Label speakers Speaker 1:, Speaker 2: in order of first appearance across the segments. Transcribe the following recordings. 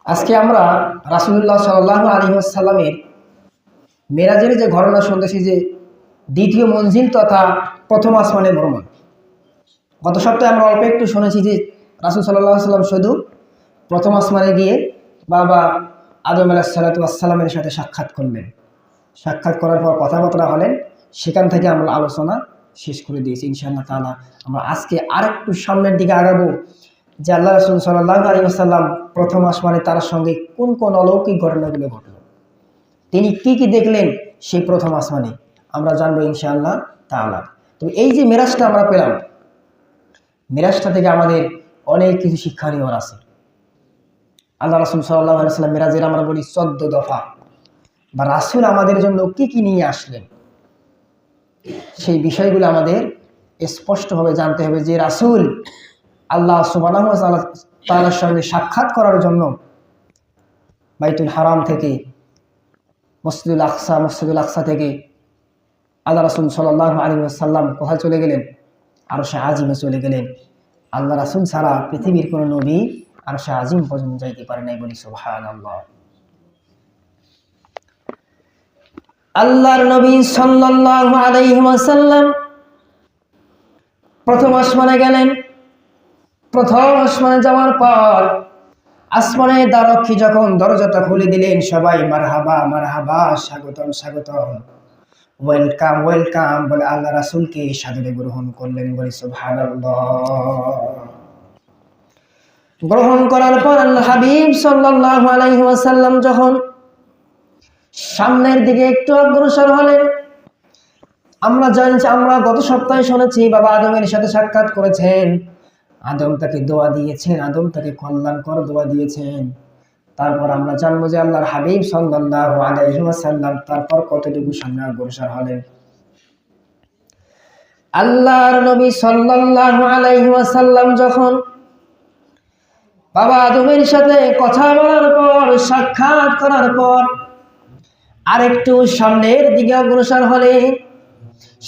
Speaker 1: আজকে আমরা রাসূলুল্লাহ সাল্লাল্লাহু আলাইহি ওয়াসাল্লামের মেরাজের যে ঘটনা শুনতেছি, যে দ্বিতীয় মঞ্জিল তথা প্রথম আসমানে ভ্রমণ। গত সপ্তাহে আমরা অল্প একটু শুনেছি যে রাসূল সাল্লাল্লাহু আলাইহি ওয়াসাল্লাম শুধু প্রথম আসমানে গিয়ে বাবা আদম আলাইহিসসালাতু ওয়াসসালামের সাথে সাক্ষাৎ করলেন। সাক্ষাৎ করার পর কথাবার্তা হলেন, সেখান থেকে আমরা আলোচনা শেষ করে দিয়েছি। ইনশাআল্লাহ তাআলা আমরা আজকে আরেকটু সামনের দিকে আগাবো যে আল্লাহ রাসূল সাল্লাল্লাহু আলাইহি ওয়াসাল্লাম প্রথম আসমানে তার সঙ্গে কোন কোন অলৌকিক ঘটনাগুলো ঘটল, তিনি কি কি দেখলেন সেই প্রথম আসমানে, আমরা জানবো ইনশাআল্লাহ তাআলা। তো এই যে মেরাজটা আমরা পেলাম, মেরাজটা থেকে আমাদের অনেক কিছু শিক্ষা নেওয়ার আছে। আল্লাহ রাসূল সাল্লাল্লাহু আলাইহি ওয়াসাল্লাম মেরাজের আমরা বলি 14 দফা, বা রাসূল আমাদের জন্য কি কি নিয়ে আসলেন সেই বিষয়গুলো আমাদের স্পষ্টভাবে জানতে হবে। যে রাসূল আল্লাহ সুবহানাহু ওয়া তাআলার সঙ্গে সাক্ষাৎ করার জন্য বাইতুল হারাম থেকে মসজিদুল আকসা থেকে আল্লাহ রাসূল সাল্লাল্লাহু আলাইহি ওয়াসাল্লাম কোথায় চলে গেলেন? আরশে আজিমে চলে গেলেন। আল্লাহ রাসূল ছাড়া পৃথিবীর কোনো নবী আরশে আজিম পর্যন্ত যাইতে পারে নাই, বলি সুবহানাল্লাহ। আল্লাহর নবী সাল্লাল্লাহু আলাইহি ওয়াসাল্লাম প্রথম আসমানে গেলেন। প্রথম আসমানে যাওয়ার পর আসমানের দ্বাররক্ষী যখন দরজাটা খুলে দিলেন, সবাই মারহাবা মারহাবা, স্বাগতম স্বাগতম, ওয়েলকাম ওয়েলকাম বলে আল্লাহ রাসূলকে সাদরে গ্রহণ করলেন, বলি সুবহানাল্লাহ। গ্রহণ করার পর আল্লাহ হাবিব সাল্লাল্লাহু আলাইহি ওয়াসাল্লাম যখন সামনের দিকে একটু অগ্রসর হলেন, আমরা জানছি, আমরা গত সপ্তাহে শুনেছি বাবা আদমের সাথে সাক্ষাৎ করেছেন, আদম তাকে দোয়া দিয়েছেন, আদম তাকে কল্যাণকর দোয়া দিয়েছেন। তারপর আমরা জানবো যে আল্লাহর হাবিব সাল্লাল্লাহু আলাইহি ওয়াসাল্লাম তারপর কতটুকু সামনে অগ্রসর হলেন। আল্লাহর নবী সাল্লাল্লাহু আলাইহি ওয়াসাল্লাম যখন বাবা আদমের সাথে কথা বলার পর, সাক্ষাৎ করার পর আরেকটু সামনের দিকে অগ্রসর হলেন।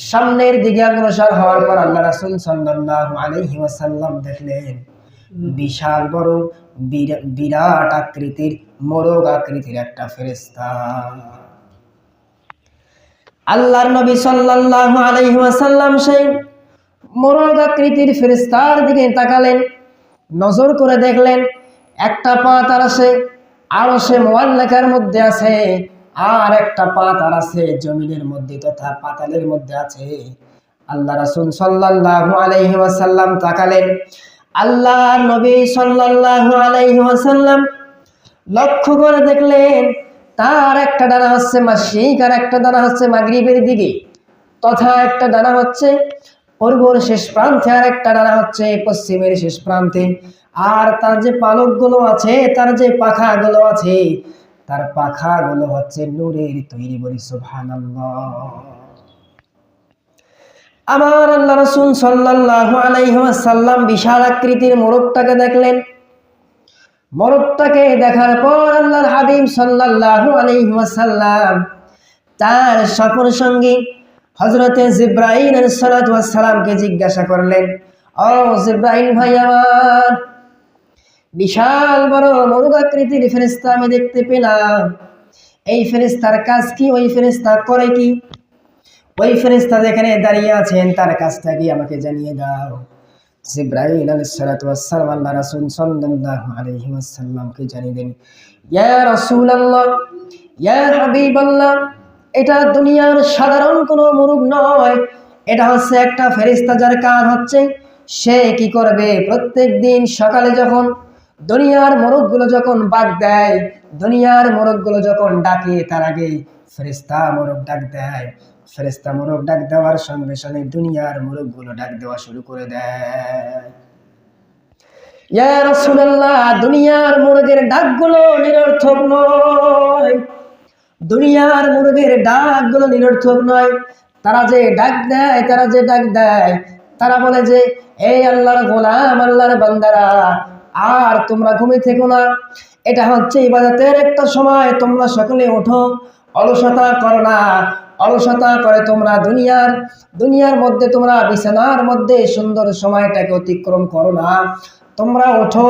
Speaker 1: সামনের দিকে অগ্রসর হওয়ার পর আল্লাহ রাসূল সাল্লাল্লাহু আলাইহি ওয়াসাল্লাম দেখলেন বিশাল বড় বিরাট আকৃতির মোরগ আকৃতির একটা ফেরেশতা। আল্লাহর নবী সাল্লাল্লাহু আলাইহি ওয়াসাল্লাম সেই মোরগ আকৃতির ফেরেশতার দিকে তাকালেন, নজর করে দেখলেন একটা পা তার আছে আরশে মুআল্লাকার মধ্যে আছে, আর একটা পা তার আছে জমিনের মধ্যে তথা পাতালের মধ্যে আছে। আল্লাহ রাসূল সাল্লাল্লাহু আলাইহি ওয়াসাল্লাম তাকালেন। আল্লাহর নবী সাল্লাল্লাহু আলাইহি ওয়াসাল্লাম লক্ষ্য করে দেখলেন তার একটা ডানা হচ্ছে মাশরিক, আর একটা ডানা হচ্ছে মাগরিবের দিকে, তথা একটা ডানা হচ্ছে পূর্বের শেষ প্রান্তে, আর একটা ডানা হচ্ছে পশ্চিমের শেষ প্রান্তে। আর তার যে পালকগুলো আছে, তার যে পাখাগুলো আছে, তার পাখাগুলো হচ্ছে নূরের তৈরি, বলি সুবহানাল্লাহ। আমার আল্লাহ রাসূল সাল্লাল্লাহু আলাইহি ওয়াসাল্লাম বিশাল আকৃতির মোরগটাকে দেখলেন। মোরগটাকে দেখার পর আল্লাহর হাবিব সাল্লাল্লাহু আলাইহি ওয়াসাল্লাম তার সফর সঙ্গী হযরতে জিবরাইল আলাইহিস সালাতু ওয়াস সালামকে জিজ্ঞাসা করলেন, ও জিবরাইল ভাই আমার, বিশাল বড় মোরগ আকৃতির ফেরেশতা আমি দেখতে পেলাম, এই ফেরেশতার কাজ কি? ওই ফেরেশতা করে কি? ওই ফেরেশতা যেখানে দাঁড়িয়ে আছেন তার কাজটা কি আমাকে জানিয়ে দাও। জিবরাইল আলাইহিস সালাতু ওয়াস সালাম আল্লাহ রাসূল সাল্লাল্লাহু আলাইহি ওয়াসাল্লামকে জানিয়ে দেন, ইয়া রাসূলুল্লাহ, ইয়া হাবিবাল্লাহ, এটা দুনিয়ার সাধারণ কোনো মোরগ নয়, এটা হচ্ছে একটা ফেরেশতা যার কাজ হচ্ছে সে কি করবে, প্রত্যেকদিন সকালে যখন দুনিয়ার মোরগগুলো যখন ডাক দেয়, দুনিয়ার মোরগগুলো যখন ডাকে, তার আগে ফেরেশতা মোরগ ডাক দেয়। ফেরেশতা মোরগ ডাক দেওয়ার সঙ্গে সঙ্গে দুনিয়ার মোরগগুলো ডাক দেওয়া শুরু করে দেয়। ইয়া রাসূলুল্লাহ, দুনিয়ার মোরগের ডাকগুলো নিরর্থক নয়, দুনিয়ার মুরগের ডাকগুলো নিরর্থক নয়। তারা যে ডাক দেয়, তারা বলে যে, এই আল্লাহর গোলাম, আল্লাহর বান্দারা, আর তোমরা ঘুমিয়ে থেকো না, এটা হচ্ছে ইবাদতের একটা সময়, তোমরা সকলে ওঠো, অলসতা করো না, অলসতা করে তোমরা দুনিয়ার মধ্যে তোমরা বিছানার মধ্যে সুন্দর সময়টাকে অতিক্রম করো না, তোমরা ওঠো।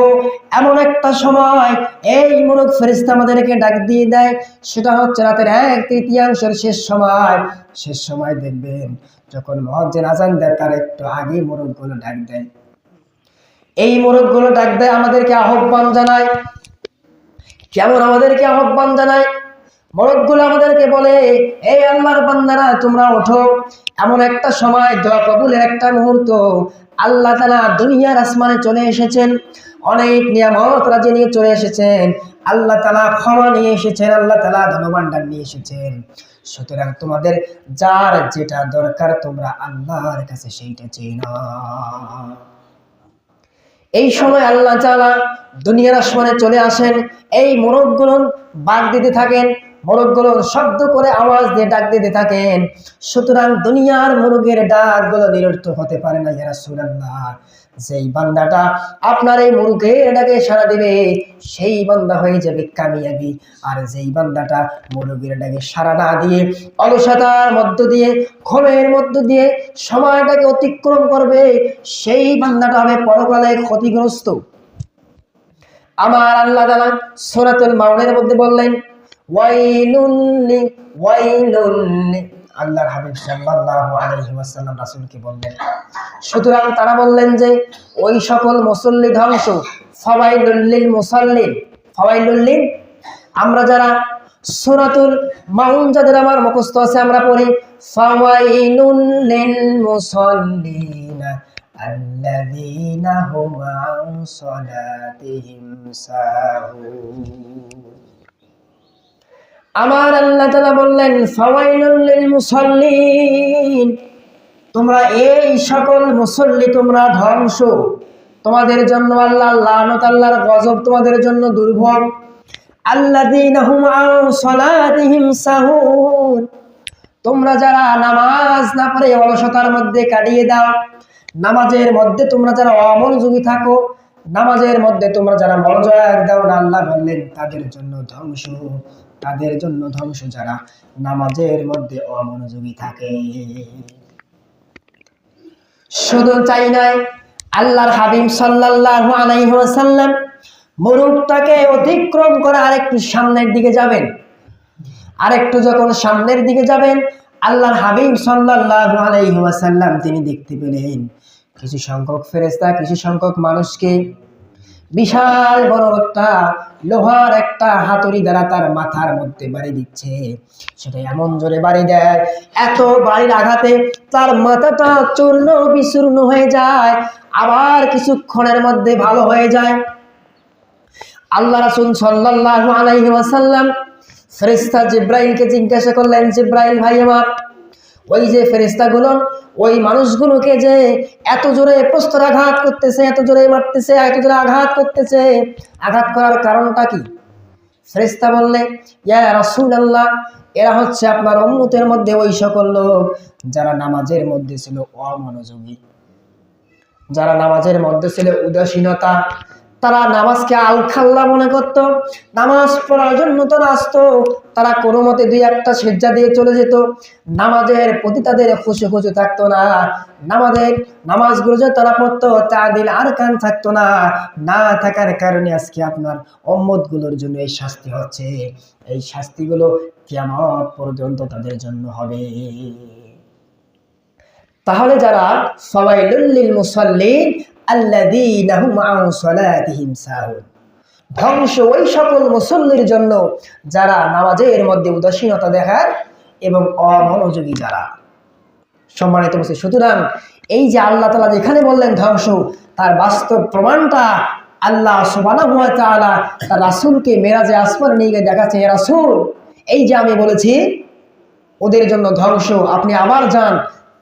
Speaker 1: এমন একটা সময় এই মুরুখ ফেরেশতা আমাদেরকে ডাক দিয়ে দেয়, সেটা হচ্ছে রাতের 1/3 শেষ সময় দেখবেন যখন মুয়াজ্জিন আযান দেয় তার একটু আগে মুরুখগুলো ডাক দেয়। এই মুরুখগুলো ডাক দেয়, আমাদেরকে আহ্বান জানায়। কেমন আমাদেরকে আহ্বান জানায়? মুরুখগুলো আমাদেরকে বলে, এই আল্লাহর বান্দারা তোমরা ওঠো। এমন একটা সময়, দোয়া কবুলের একটা মুহূর্ত, আল্লাহ তাআলা দুনিয়ার আসমানে চলে এসেছেন, অনেক নিয়ামত রাজি নিয়ে চলে এসেছেন, আল্লাহ তাআলা ক্ষমা নিয়ে এসেছেন, আল্লাহ তাআলা ধনভাণ্ডার নিয়ে এসেছেন। সুতরাং তোমাদের যার যেটা দরকার তোমরা আল্লাহর কাছে সেইটা চেয়ে নাও। এই সময় আল্লাহ তাআলা দুনিয়ার আসমানে চলে আসেন, এই মোরগগুলো ডাক দিতে থাকেন, মোরগগুলো শব্দ করে আওয়াজ দিয়ে ডাক দিতে থাকেন। সুতরাং দুনিয়ার মোরগের ডাকগুলো নিরর্থক হতে পারে না ইয়া রাসূলুল্লাহ। যেই বান্দাটা আপনার এই মোরগের ডাকে সাড়া দিবে সেই বান্দা হয়ে যাবে কামিয়াবি, আর যেই বান্দাটা মোরগের ডাকে সাড়া না দিয়ে অলসতার মধ্য দিয়ে ঘুমের মধ্য দিয়ে সময়টাকে অতিক্রম করবে সেই বান্দাটা হবে পরকালে ক্ষতিগ্রস্ত। আমার আল্লাহ তাআলা সূরাতুল মাউনের মধ্যে বললেন, ওয়াইলুল্লি ওয়াইলুল্লি, আল্লাহর হাবিব সাল্লাল্লাহু আলাইহি ওয়াসাল্লাম রাসূলকে বললেন। সুতরাং তারা বললেন যে ওই সকল মুসল্লি ধ্বংস, ফাওয়াইলুল লিল মুসাল্লিন। ফাওয়াইলুল লিল, আমরা যারা সূরাতুল মাউন যাদের আমার মুখস্থ আছে আমরা পড়ি, ফাওয়াইলুল লিল মুসাল্লিন আল্লাযীনা হুম আন সালাতিহিম সাহুন। আমার আল্লাহ তাআলা বললেন, ফাওয়াইলুল লিল মুসাল্লিন, তোমরা এই সকল মুসল্লি তোমরা ধ্বংস, তোমাদের জন্য আল্লাহর লানত, আল্লাহর গজব তোমাদের জন্য দুর্ভোগ। আল্লাযীনা হুম আন সালাতিহিম সাহুন, তোমরা যারা নামাজ না পড়ে অলসতার মধ্যে কাটিয়ে দাও, নামাজের মধ্যে তোমরা যারা অমনোযোগী থাকো, নামাজের মধ্যে তোমরা যারা মনোযোগ দাও না, আল্লাহ বললেন তাদের জন্য ধ্বংস, তাদের জন্য ধ্বংস যারা নামাজের মধ্যে অমনোযোগী থাকে। শুধু তাই নয়, আল্লাহর হাবিব সাল্লাল্লাহু আলাইহি ওয়াসাল্লাম মুরুখটাকে অতিক্রম করে আরেকটু সামনের দিকে যাবেন। আরেকটু যখন সামনের দিকে যাবেন, আল্লাহর হাবিব সাল্লাল্লাহু আলাইহি ওয়াসাল্লাম তিনি দেখতে পেলেন কিছু সংখ্যক ফেরেশতা কিছু সংখ্যক মানুষকে বিশাল বড় একটা লোহার একটা হাতুড়ি দ্বারা তার মাথার মধ্যে বাড়ি দিচ্ছে। সেটা এমন জোরে বাড়ি দেয়, এত বাড়ির আঘাতে তার মাথাটা চূর্ণ বিচূর্ণ হয়ে যায়, আবার কিছুক্ষণের মধ্যে ভালো হয়ে যায়। আল্লাহ রাসূল সাল্লাল্লাহু আলাইহি ওয়াসাল্লাম ফেরেশতা জিব্রাইলকে জিজ্ঞাসা করলেন, জিব্রাইল ভাই আমার, ওই যে ফেরেশতাগুলো ওই মানুষগুলোকে যে এত জোরে প্রস্তরাঘাত করতেছে, এত জোরে মারতেছে, এত জোরে আঘাত করতেছে, আঘাত করার কারণটা কি? ফেরেশতা বললে, ইয়া রাসূলুল্লাহ, এরা হচ্ছে আপনার উম্মতের মধ্যে ওই সকল লোক যারা নামাজের মধ্যে ছিল অমনোযোগী, যারা নামাজের মধ্যে ছিল উদাসীনতা, তারা নামাজকে আলখাল্লা মনে করত, নামাজ পড়ার জন্য তারা আসতো, তারা কোনো মতে দুই একটা সিজদা দিয়ে চলে যেত, নামাজের প্রতি তাদের খুশি থাকতো না, নামাজগুলো যে তারা পড়তো তাদিল আরকান থাকতো না, না থাকার কারণে আজকে আপনার উম্মতগুলোর জন্য এই শাস্তি হচ্ছে। এই শাস্তিগুলো কিয়ামত পর্যন্ত তাদের জন্য হবে। তাহলে যারা ফাওয়াইলুল লিল মুসাল্লিন আল্লাযীনা হুম আন সালাতিহিম সাহুন, ধ্বংস ওই সকল মুসল্লির জন্য যারা নামাজের মধ্যে উদাসীনতা দেখায় এবং অমনোযোগী যারা। সম্মানিত মুসলিম, সুতরাং এই যে আল্লাহ তাআলা যেখানে বললেন ধ্বংস, তার বাস্তব প্রমাণটা আল্লাহ সুবহানাহু ওয়া তাআলা তার রাসূলকে মেরাজে আসমানে নিয়ে গিয়ে দেখাচ্ছে, হে রাসূল, এই যে আমি বলেছি ওদের জন্য ধ্বংস, আপনি আবার যান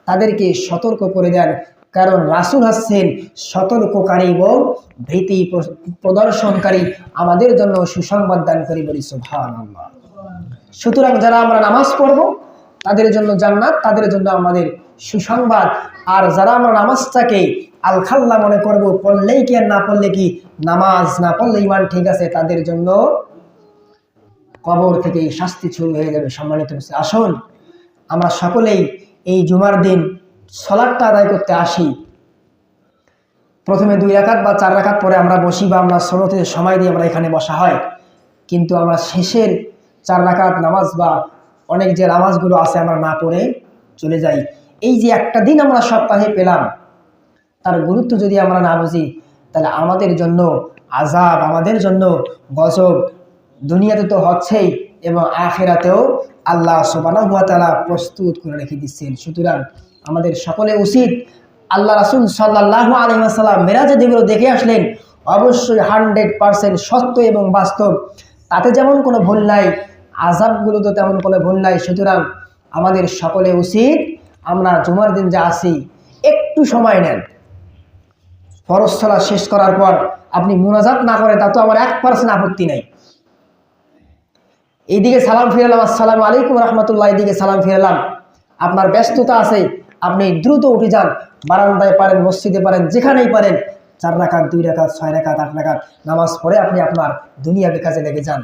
Speaker 1: তাদেরকে সতর্ক করে দেন, কারণ রাসূল হচ্ছেন সতর্ককারী এবং ভীতি প্রদর্শনকারী, আমাদের জন্য সুসংবাদ দানকারী, বলি সুবহানাল্লাহ। সুতরাং যারা আমরা নামাজ পড়ব তাদের জন্য জান্নাত, তাদের জন্য আমাদের সুসংবাদ, আর যারা আমরা নামাজটাকে আলখাল্লা মনে করব, পড়লেই কি আর না পড়লে কি, নামাজ না পড়লে ইমান ঠিক আছে, তাদের জন্য কবর থেকে শাস্তি শুরু হয়ে যাবে। সম্মানিত আসুন আমরা সকলেই এই জুমার দিন সালাতটা আদায় করতে আসি, প্রথমে 2 রাকাত বা 4 রাকাত পরে আমরা বসি বা আমরা সলাতে সময় দিয়ে আমরা এখানে বসা হয়, কিন্তু আমরা শেষের 4 রাকাত নামাজ বা অনেক যে নামাজগুলো আছে আমরা না পড়ে চলে যাই। এই যে একটা দিন আমরা সপ্তাহে পেলাম, তার গুরুত্ব যদি আমরা না বুঝি, তাহলে আমাদের জন্য আযাব, আমাদের জন্য গজব দুনিয়াতে তো হচ্ছেই এবং আখিরাতেও আল্লাহ সুবহানাহু ওয়া তাআলা প্রস্তুত করে রেখে দিচ্ছেন। সুতরাং আমাদের সকলে উচিত, আল্লাহ রাসূল সাল্লাল্লাহু আলাইহি ওয়াসাল্লাম মেরাজে যেগুলো দেখে আসলেন অবশ্যই 100% সত্য এবং বাস্তব, তাতে যেমন কোনো ভুল নাই, আযাবগুলো তো তেমন কোনো ভুল নাই। সুতরাং আমাদের সকলে উচিত আমরা জুমার দিন যা আসি একটু সময় নেন, ফরজ সালাত শেষ করার পর আপনি মুনাজাত না করেন তা তো আমার 1% আপত্তি নেই। এইদিকে সালাম ফিরালাম, আসসালামু আলাইকুম রহমতুল্লাহ, এইদিকে সালাম ফিরালাম, আপনার ব্যস্ততা আছে, আপনি দ্রুত উঠে যান, বারান্দায় পারেন, মসজিদে পারেন, যেখানেই পারেন 4 রাকাত 2 রাকাত 6 রাকাত 8 রাকাত নামাজ পড়ে আপনি আপনার দুনিয়াবি কাজে লেগে যান।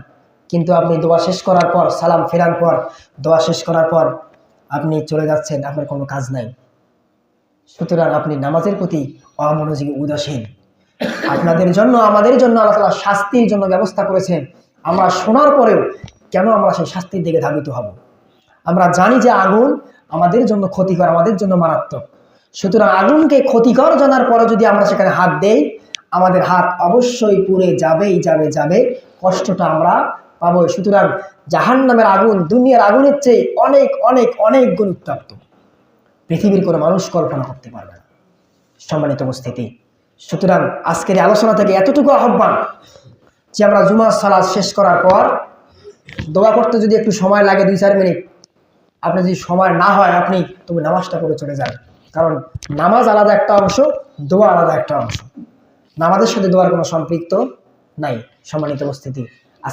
Speaker 1: কিন্তু আপনি দোয়া শেষ করার পর, সালাম ফেরার পর, দোয়া শেষ করার পর আপনি চলে যাচ্ছেন, আপনার কোনো কাজ নাই। সুতরাং আপনি নামাজের প্রতি অমনোযোগী, উদাসীন। আপনাদের জন্য, আমাদের জন্য আল্লাহ তাআলা শাস্তির জন্য ব্যবস্থা করেছেন। আমরা শোনার পরেও কেন আমরা সেই শাস্তির দিকে ধাবিত হব? আমরা জানি যে আগুন আমাদের জন্য ক্ষতিকর, আমাদের জন্য মারাত্মক। সুতরাং আগুনকে ক্ষতিকর জানার পরে যদি আমরা সেখানে হাত দেই, আমাদের হাত অবশ্যই পুড়ে যাবেই, যাবে যাবে, কষ্টটা আমরা পাবো। সুতরাং জাহান্নামের আগুন দুনিয়ার আগুনের চেয়ে অনেক অনেক অনেক গুণ উত্তপ্ত, পৃথিবীর কোনো মানুষ কল্পনা করতে পারবে না। সম্মানিত উপস্থিতি, সুতরাং আজকের এই আলোচনা থেকে এতটুকু আহ্বান যে আমরা জুমার সালাত শেষ করার পর দোয়া করতে যদি একটু সময় লাগে 2-4 মিনিট, আপনি যদি সময় না হয় আপনি তবে নামাজটা পড়ে চলে যান। কারণ নামাজ আলাদা একটা অংশ, দোয়া আলাদা একটা অংশ, নামাজের সাথে দোয়ার কোনো সম্পৃক্ত নাই। সম্মানিত উপস্থিতি,